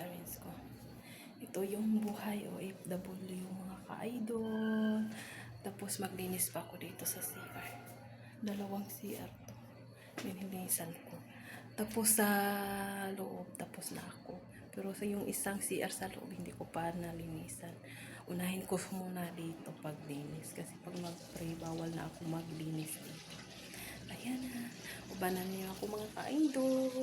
vitamins ko. Ito yung buhay OFW, mga ka-idol. Tapos maglinis pa ako dito sa CR. Dalawang CR to. Nilinisan ko. Tapos sa loob, tapos na ako. Pero sa yung isang CR sa loob, hindi ko pa nalinisan. Unahin ko muna dito paglinis. Kasi pag mag-pray, bawal na ako maglinis dito. Ayan na. Ubanan niyo ako mga ka-idol.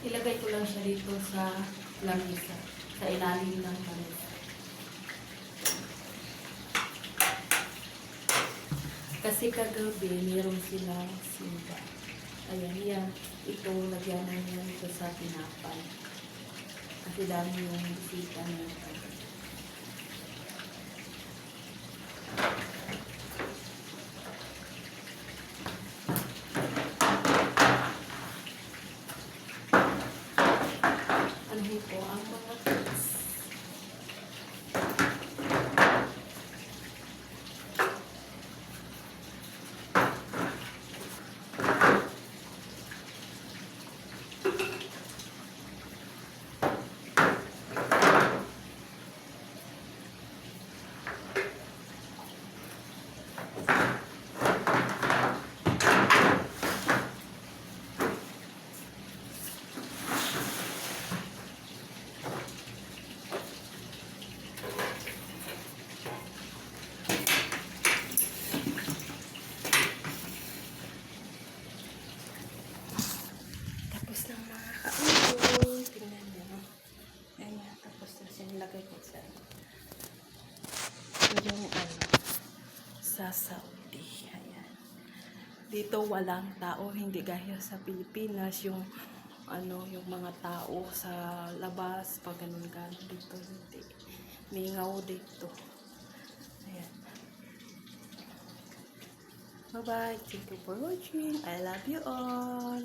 Ilagay ko lang siya dito sa lamisa. Sa ilalim ng lamisa. Kasi kagabi, meron silang simba. Ayan, yan. Ito, lagyan na yan ito sa tinapay. Kasi dami yung bisita na ito. Ano po ang mga kids? Tapos na mga ka-idol. Tingnan nyo. Ayan, tapos na siya nilagay ko sa yung sa Saudi. Ayan. Dito walang tao, hindi gaya sa Pilipinas yung yung mga tao sa labas pag ganun-ganun. Dito hindi. Mingaw dito. Ayan. Bye bye. Thank you for watching. I love you all.